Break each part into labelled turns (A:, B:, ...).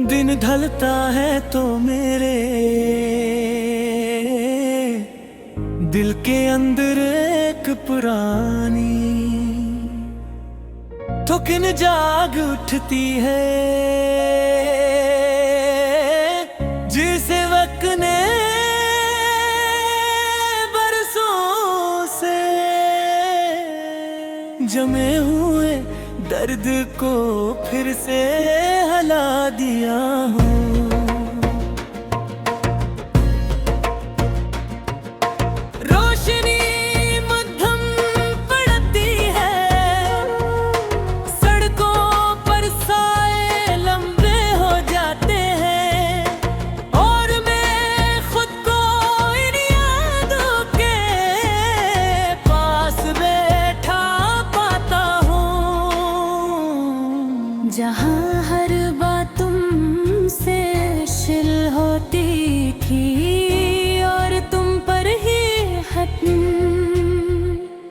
A: दिन ढलता है तो मेरे दिल के अंदर एक पुरानी थुकन जाग उठती है, जिसे वक्त ने बरसों से जमे हुए दर्द को फिर से हला दिया हूँ। रोशनी मध्यम पड़ती है, सड़कों पर साए लंबे हो जाते हैं, और मैं खुद को इन यादों के पास बैठा पाता हूँ,
B: जहाँ हर बात तुमसे शिल होती थी और तुम पर ही खत्म।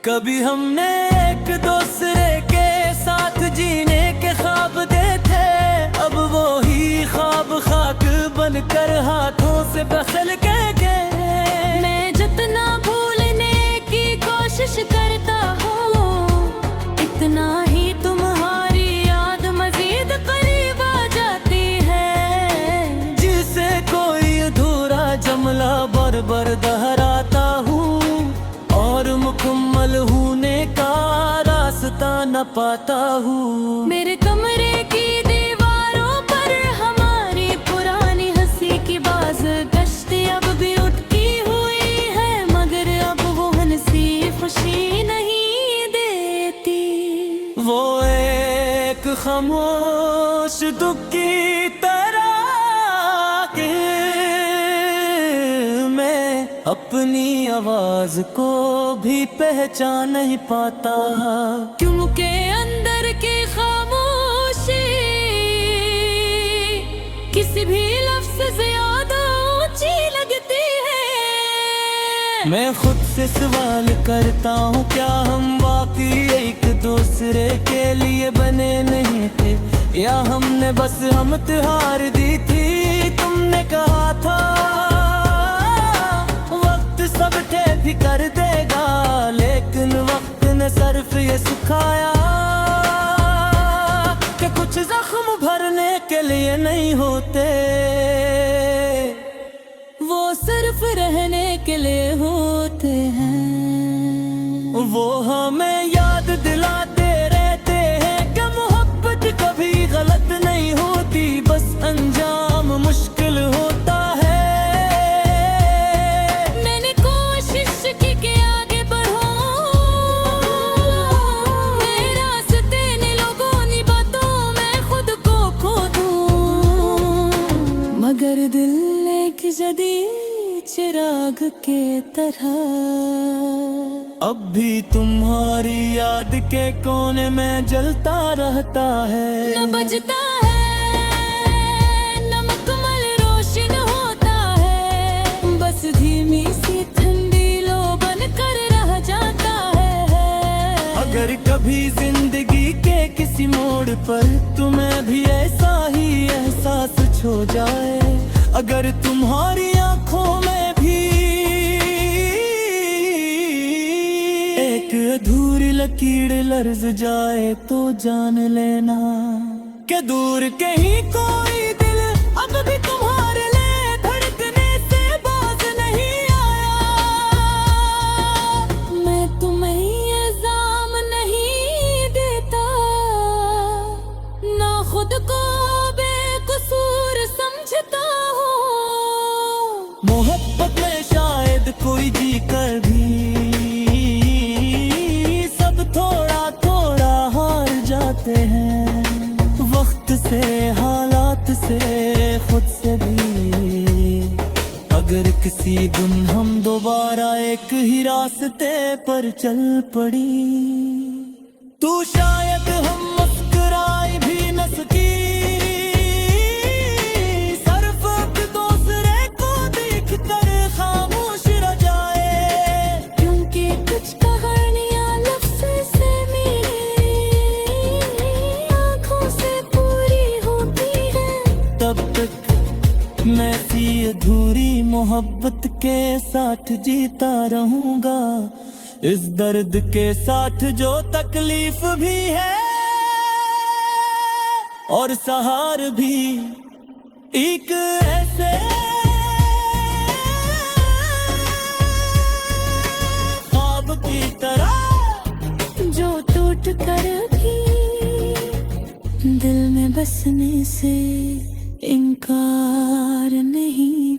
A: कभी हमने एक दूसरे के साथ जीने के ख्वाब देखे, अब वो ही ख्वाब खाक बनकर हाथों से बखल गए।
B: मैं जितना भूलने की कोशिश करता हूँ, इतना ही तुम्हारी याद मजीद करीब आ जाती है,
A: जिसे कोई अधूरा जुमला बार बार दोहराता हूँ, और मुकम्मल होने का रास्ता न पाता हूँ।
B: मेरे कमरे की दीवारों पर हमारी पुरानी हंसी की बाज गश्ती अब भी उठती हुई है, मगर अब वो हंसी खुशी नहीं देती।
A: वो एक खामोश दुख की तरह के मैं अपनी आवाज को भी पहचान नहीं पाता,
B: क्योंकि अंदर की खामोशी किसी भी लफ्ज़ से ज्यादा ऊंची लगती है।
A: मैं खुद से सवाल करता हूँ, क्या हम वाकई एक दूसरे के लिए बने नहीं थे, या हमने बस हम त्योहार दी थी। तुमने कहा था वक्त सब ठीक कर देगा, लेकिन वक्त ने सिर्फ ये सिखाया कि कुछ जख्म भरने के लिए नहीं होते,
B: वो सिर्फ रहने के लिए होते हैं।
A: वो हमें याद दिलाते रहते हैं कि मोहब्बत कभी गलत नहीं होती, बस अंजाम मुश्किल होता है।
B: मैंने कोशिश की कि आगे बढ़ूं, मेरे रास्ते ने लोगों ने बातों में खुद को खो दूं, मगर दिल एक जदीद चिराग के तरह
A: अब भी तुम्हारी याद के कोने में जलता रहता है।
B: न बजता है न मुकम्मल रोशन होता है, बस धीमी सी ठंडी लो बन कर रह जाता है।
A: अगर कभी जिंदगी के किसी मोड़ पर तुम्हें भी ऐसा ही एहसास छो जाए, अगर तुम्हारी आंखों में भी एक अधूरी लकीर लर्ज जाए, तो जान लेना कि दूर कहीं कोई दिल अब भी तुम्हारे लिए धड़कने से बाज नहीं आया।
B: मैं तुम्हें इल्जाम नहीं देता, ना खुद को बेकसूर समझता हूँ।
A: मोहब्बत में शायद कोई जी कर भी सब थोड़ा थोड़ा हार जाते हैं, वक्त से, हालात से, खुद से भी। अगर किसी दिन हम दोबारा एक ही रास्ते पर चल पड़ी, तो शायद हम मुस्कुराए भी न सकी, सिर्फ एक दूसरे को देख कर खामोश रह जाए,
B: क्योंकि कुछ कहानियां लफ्ज़ से मेरी आँखों से पूरी होती हैं।
A: तब अधूरी मोहब्बत के साथ जीता रहूंगा, इस दर्द के साथ जो तकलीफ भी है और सहार भी, एक ऐसे ख्वाब की तरह
B: जो टूट कर भी दिल में बसने से इनकार नहीं